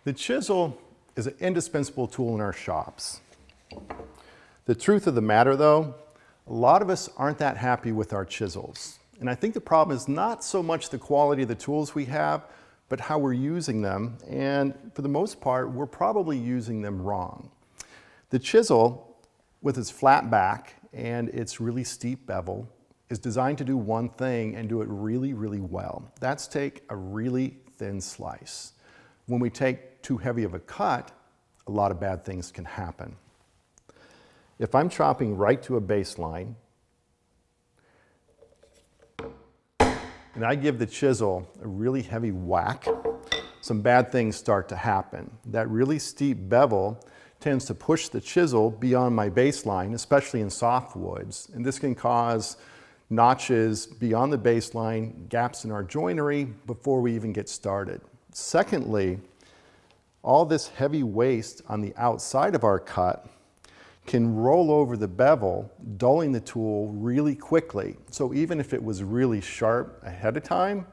The chisel is an indispensable tool in our shops. The truth of the matter though, a lot of us aren't that happy with our chisels. And I think the problem is not so much the quality of the tools we have, but how we're using them. And for the most part, we're probably using them wrong. The chisel, with its flat back and its really steep bevel, is designed to do one thing and do it really, really well. That's take a really thin slice. When we take too heavy of a cut, a lot of bad things can happen. If I'm chopping right to a baseline, and I give the chisel a really heavy whack, some bad things start to happen. That really steep bevel tends to push the chisel beyond my baseline, especially in softwoods, and this can cause notches beyond the baseline, gaps in our joinery before we even get started. Secondly, all this heavy waste on the outside of our cut can roll over the bevel, dulling the tool really quickly. So even if it was really sharp ahead of time,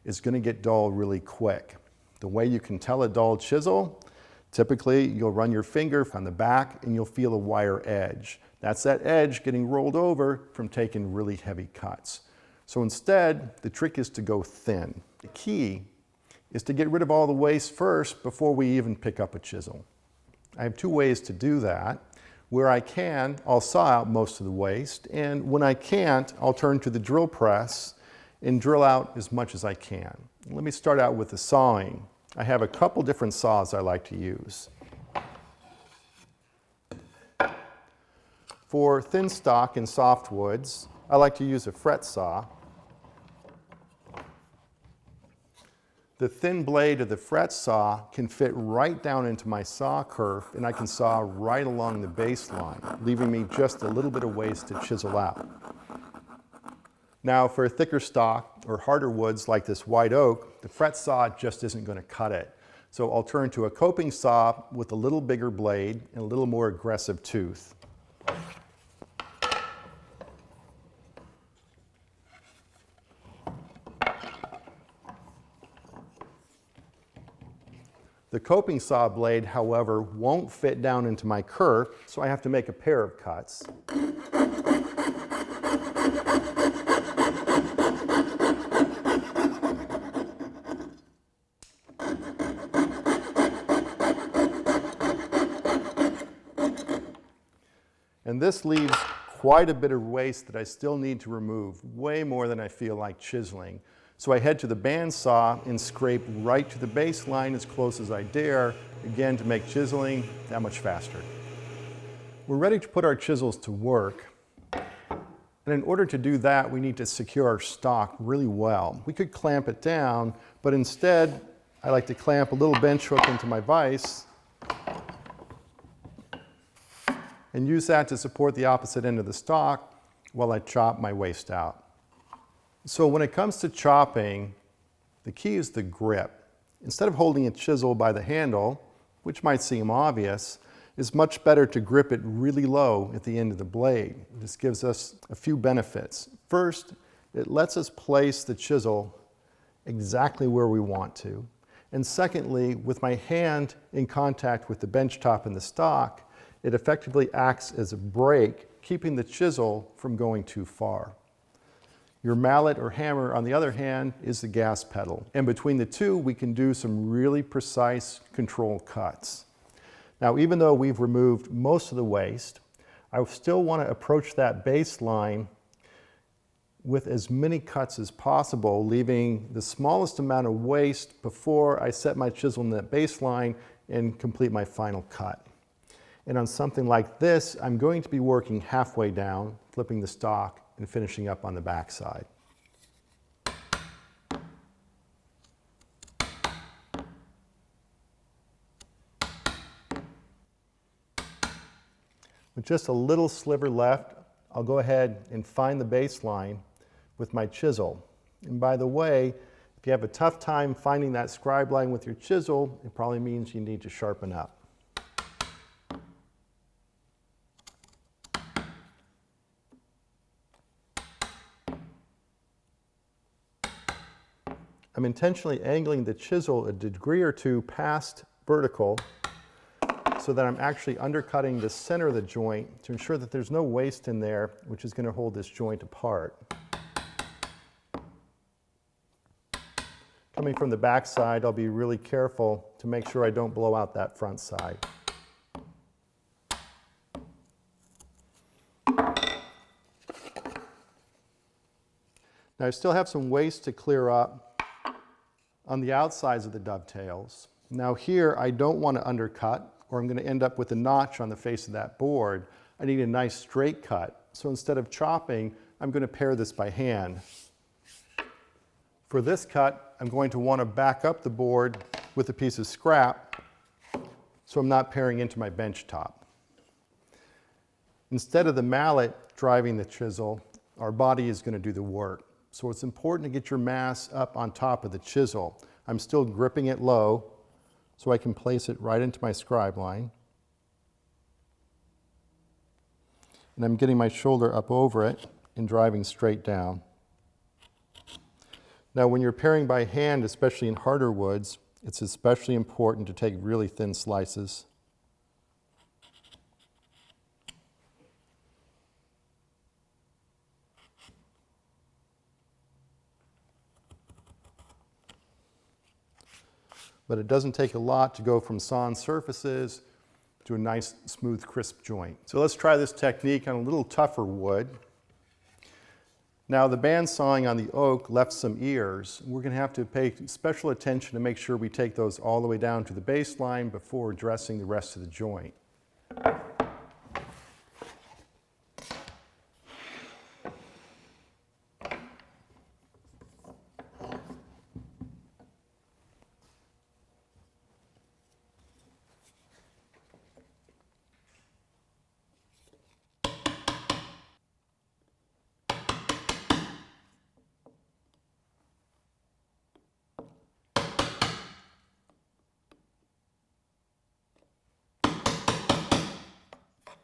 it's going to get dull really quick. The way you can tell a dull chisel, typically you'll run your finger on the back and you'll feel a wire edge. That's that edge getting rolled over from taking really heavy cuts. So instead, the trick is to go thin. The key is to get rid of all the waste first before we even pick up a chisel. I have two ways to do that. Where I can, I'll saw out most of the waste, and when I can't, I'll turn to the drill press and drill out as much as I can. Let me start out with the sawing. I have a couple different saws I like to use. For thin stock and softwoods, I like to use a fret saw. The thin blade of the fret saw can fit right down into my saw kerf, and I can saw right along the baseline, leaving me just a little bit of waste to chisel out. Now for a thicker stock or harder woods like this white oak, the fret saw just isn't going to cut it. So I'll turn to a coping saw with a little bigger blade and a little more aggressive tooth. The coping saw blade, however, won't fit down into my kerf, so I have to make a pair of cuts. And this leaves quite a bit of waste that I still need to remove, way more than I feel like chiseling. So I head to the bandsaw and scrape right to the baseline as close as I dare, again to make chiseling that much faster. We're ready to put our chisels to work. And in order to do that, we need to secure our stock really well. We could clamp it down, but instead, I like to clamp a little bench hook into my vise and use that to support the opposite end of the stock while I chop my waste out. So when it comes to chopping, the key is the grip. Instead of holding a chisel by the handle, which might seem obvious, it's much better to grip it really low at the end of the blade. This gives us a few benefits. First, it lets us place the chisel exactly where we want to. And secondly, with my hand in contact with the bench top and the stock, it effectively acts as a brake, keeping the chisel from going too far. Your mallet or hammer, on the other hand, is the gas pedal. And between the two, we can do some really precise control cuts. Now, even though we've removed most of the waste, I still want to approach that baseline with as many cuts as possible, leaving the smallest amount of waste before I set my chisel in that baseline and complete my final cut. And on something like this, I'm going to be working halfway down, flipping the stock, and finishing up on the back side. With just a little sliver left, I'll go ahead and find the baseline with my chisel. And by the way, if you have a tough time finding that scribe line with your chisel, it probably means you need to sharpen up. I'm intentionally angling the chisel a degree or two past vertical so that I'm actually undercutting the center of the joint to ensure that there's no waste in there, which is going to hold this joint apart. Coming from the back side, I'll be really careful to make sure I don't blow out that front side. Now I still have some waste to clear up on the outsides of the dovetails. Now here I don't want to undercut, or I'm going to end up with a notch on the face of that board. I need a nice straight cut. So instead of chopping, I'm going to pare this by hand. For this cut, I'm going to want to back up the board with a piece of scrap so I'm not paring into my bench top. Instead of the mallet driving the chisel, our body is going to do the work. So it's important to get your mass up on top of the chisel. I'm still gripping it low so I can place it right into my scribe line. And I'm getting my shoulder up over it and driving straight down. Now when you're paring by hand, especially in harder woods, it's especially important to take really thin slices. But it doesn't take a lot to go from sawn surfaces to a nice, smooth, crisp joint. So let's try this technique on a little tougher wood. Now the band sawing on the oak left some ears. We're going to have to pay special attention to make sure we take those all the way down to the baseline before dressing the rest of the joint.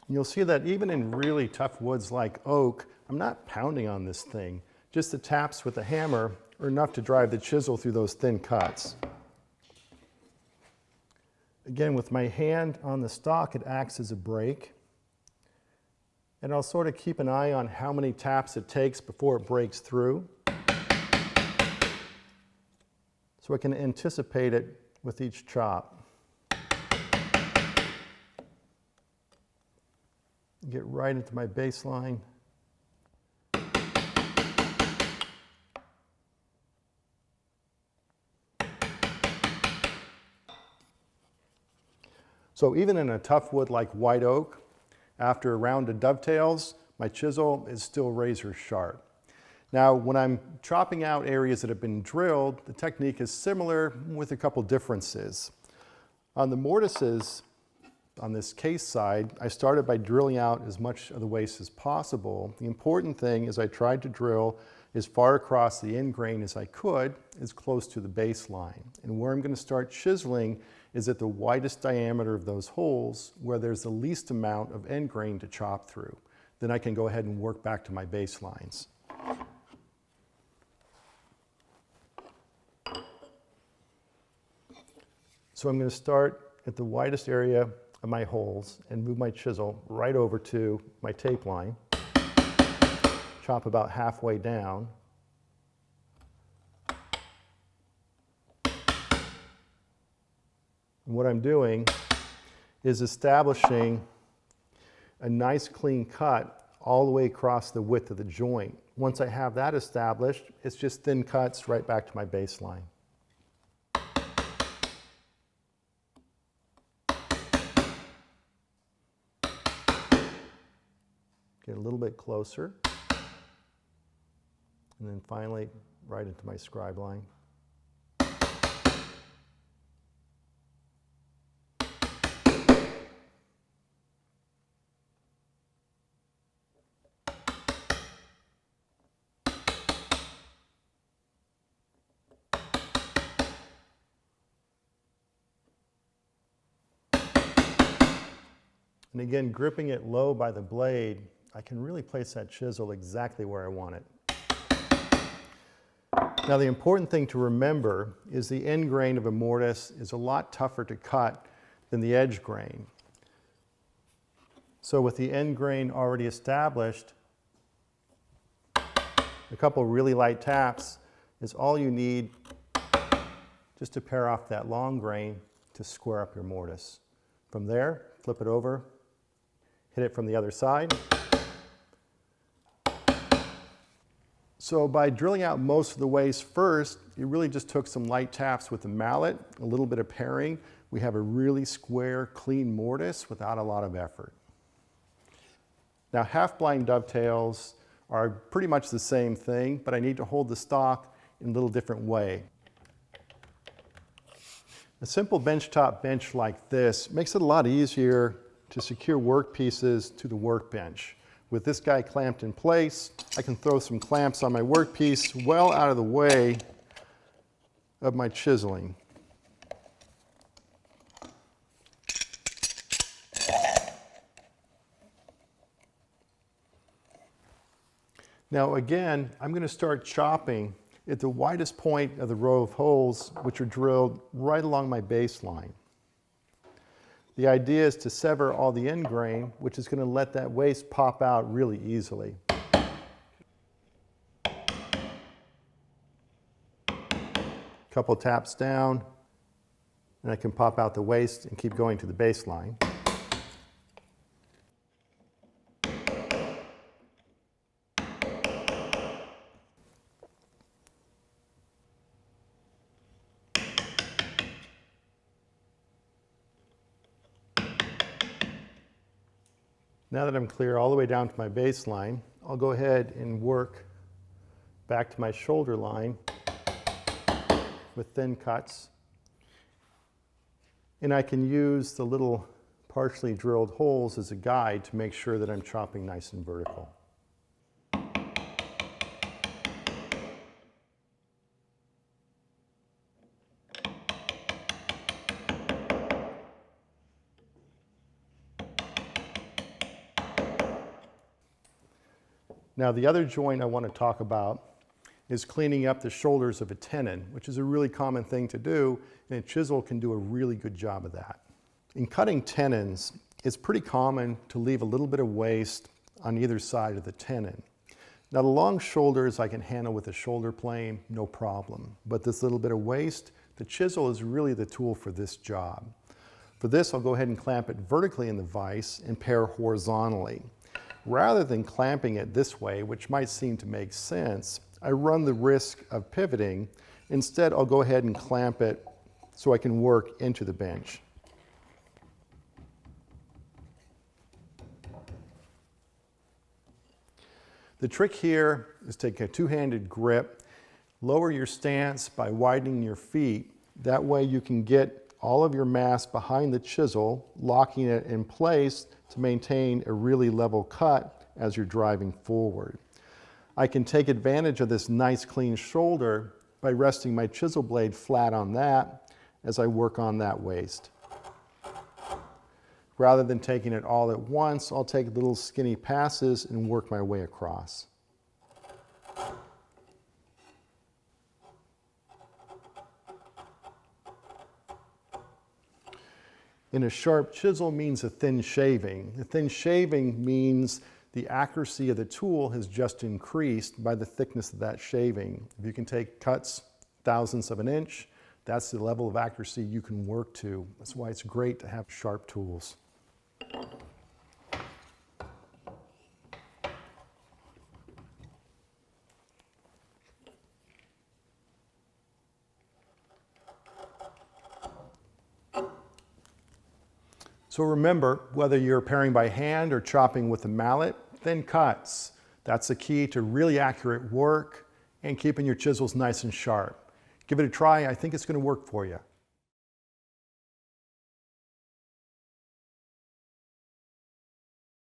You'll see that even in really tough woods like oak, I'm not pounding on this thing. Just the taps with the hammer are enough to drive the chisel through those thin cuts. Again, with my hand on the stock, it acts as a brake. And I'll sort of keep an eye on how many taps it takes before it breaks through, so I can anticipate it with each chop. Get right into my baseline. So even in a tough wood like white oak, after a round of dovetails, my chisel is still razor sharp. Now, when I'm chopping out areas that have been drilled, the technique is similar with a couple differences. On the mortises, on this case side, I started by drilling out as much of the waste as possible. The important thing is I tried to drill as far across the end grain as I could, as close to the baseline. And where I'm going to start chiseling is at the widest diameter of those holes, where there's the least amount of end grain to chop through. Then I can go ahead and work back to my baselines. So I'm going to start at the widest area of my holes and move my chisel right over to my tape line. Chop about halfway down. And what I'm doing is establishing a nice clean cut all the way across the width of the joint. Once I have that established, it's just thin cuts right back to my baseline. Get a little bit closer. And then finally, right into my scribe line. And again, gripping it low by the blade, I can really place that chisel exactly where I want it. Now the important thing to remember is the end grain of a mortise is a lot tougher to cut than the edge grain. So with the end grain already established, a couple really light taps is all you need just to pare off that long grain to square up your mortise. From there, flip it over, hit it from the other side. So by drilling out most of the waste first, it really just took some light taps with the mallet, a little bit of paring. We have a really square, clean mortise without a lot of effort. Now half-blind dovetails are pretty much the same thing, but I need to hold the stock in a little different way. A simple benchtop bench like this makes it a lot easier to secure work pieces to the workbench. With this guy clamped in place, I can throw some clamps on my workpiece well out of the way of my chiseling. Now again, I'm going to start chopping at the widest point of the row of holes, which are drilled right along my baseline. The idea is to sever all the end grain, which is going to let that waste pop out really easily. Couple taps down, and I can pop out the waste and keep going to the baseline. Now that I'm clear all the way down to my baseline, I'll go ahead and work back to my shoulder line with thin cuts. And I can use the little partially drilled holes as a guide to make sure that I'm chopping nice and vertical. Now the other joint I want to talk about is cleaning up the shoulders of a tenon, which is a really common thing to do, and a chisel can do a really good job of that. In cutting tenons, it's pretty common to leave a little bit of waste on either side of the tenon. Now the long shoulders I can handle with a shoulder plane, no problem. But this little bit of waste, the chisel is really the tool for this job. For this, I'll go ahead and clamp it vertically in the vise and pare horizontally. Rather than clamping it this way, which might seem to make sense, I run the risk of pivoting. Instead, I'll go ahead and clamp it so I can work into the bench. The trick here is take a two-handed grip, lower your stance by widening your feet. That way you can get all of your mass behind the chisel, locking it in place to maintain a really level cut as you're driving forward. I can take advantage of this nice clean shoulder by resting my chisel blade flat on that as I work on that waist. Rather than taking it all at once, I'll take little skinny passes and work my way across. And a sharp chisel means a thin shaving. The thin shaving means the accuracy of the tool has just increased by the thickness of that shaving. If you can take cuts thousandths of an inch, that's the level of accuracy you can work to. That's why it's great to have sharp tools. So remember, whether you're paring by hand or chopping with a mallet, thin cuts. That's the key to really accurate work and keeping your chisels nice and sharp. Give it a try. I think it's going to work for you.